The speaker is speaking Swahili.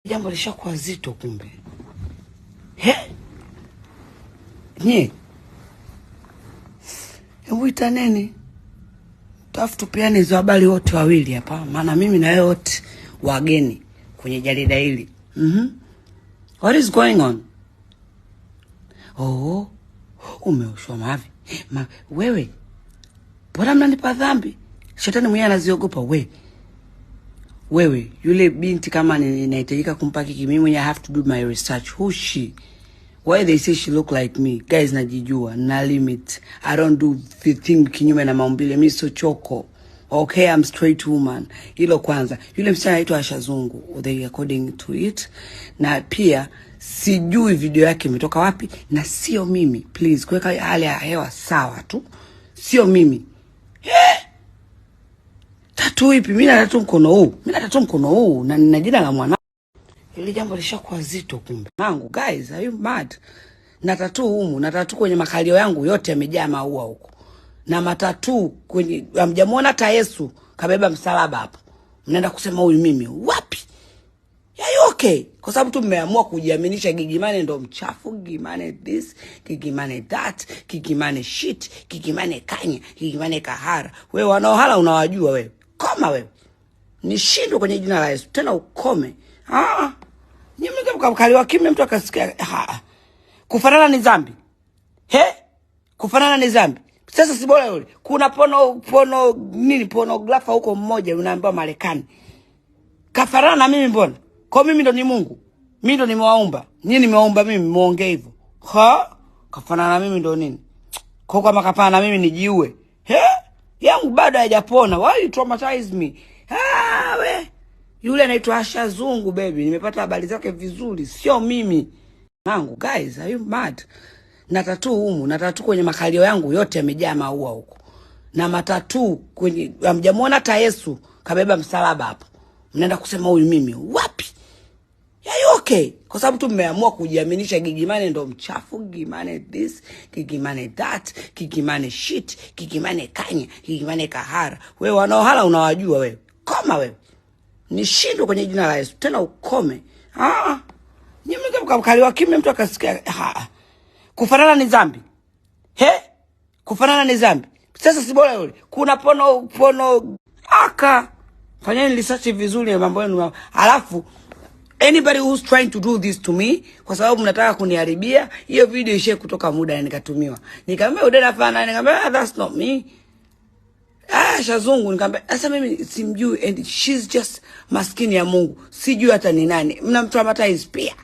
Jambo lishakuwa zito kumbe. He? Nye? Hebu itaneni. Tafu tupeane hizo habari wote wawili hapa. Maana mimi na wewe wote wageni kwenye jarida hili. What is going on? Oh, umeushwa mavi. Wewe. Bora mnanipa dhambi. Shetani mwenyewe anaziogopa wewe, yule binti kama ninahitajika kumpa kiki, mimi mwenyewe I have to do my research. Who's she? Why they say she look like me? Guys, najijua, na limit. I don't do the thing kinyume na maumbile. Mimi so choko. Okay, I'm straight woman. Hilo kwanza. Yule msichana anaitwa Asha Zungu, they according to it. Na pia sijui video yake imetoka wapi na sio mimi. Please, kuweka hali ya hewa sawa tu. Sio mimi. Tatu ipi? Mimi na tatu mkono huu. Na nina jina la mwana. Hili jambo lishakuwa zito kumbe. Mangu, guys, are you mad? Na tatu humu, na tatu kwenye makalio yangu yote yamejaa maua huko. Na matatu kwenye hamjamuona hata Yesu kabeba msalaba hapo. Mnaenda kusema huyu mimi wapi? Yeah, okay. Kwa sababu tu mmeamua kujiaminisha Gigimane ndo mchafu, Gigimane this, Gigimane that, Gigimane shit, Gigimane kanya, Gigimane kahara. Wewe wanaohala unawajua wewe. Koma wewe. Nishindwe kwenye jina la Yesu. Tena ukome. Nyinyi mkakaliwa kimya mtu akasikia. Kufanana ni dhambi. Kufanana ni dhambi. Sasa si bora yule. Kuna pornographer huko mmoja unaambiwa Marekani. Kafanana na mimi mbona? Kwa mimi ndo ni Mungu. Mimi ndo nimewaumba. Nyinyi nimewaumba mimi muongee hivyo. Kafanana na mimi ndo nini? Kwa kama kafanana na mimi nijiue. Yangu bado hajapona. Why you traumatize me? We. Yule anaitwa Asha Zungu baby. Nimepata habari zake vizuri. Sio mimi. Mangu, guys, are you mad? Na tatu humu, na tatu kwenye makalio yangu yote yamejaa maua huko. Na matatu kwenye hamjamuona hata Yesu kabeba msalaba hapo. Mnaenda kusema huyu mimi wapi? Yeah, okay. Kwa sababu tu mmeamua kujiaminisha Gigimane ndo mchafu, Gigimane this, Gigimane that, Gigimane shit, Gigimane kanya, Gigimane kahara. Wewe wanaohala unawajua wewe. Koma wewe. Nishindwe kwenye jina la Yesu. Tena ukome. Nyinyi mkakaliwa kimya mtu akasikia. Kufanana ni dhambi. Kufanana ni dhambi. Sasa si bora yule. Kuna fanyeni research vizuri mambo yenu. Alafu anybody who's trying to do this to me kwa sababu mnataka kuniharibia, hiyo video ishe kutoka muda na nikatumiwa. Nikamwambia udada fana, nikamwambia that's not me. Asha Zungu, nikamwambia sasa mimi simjui and she's just maskini ya Mungu. Sijui hata ni nani. Mnamtraumatize pia.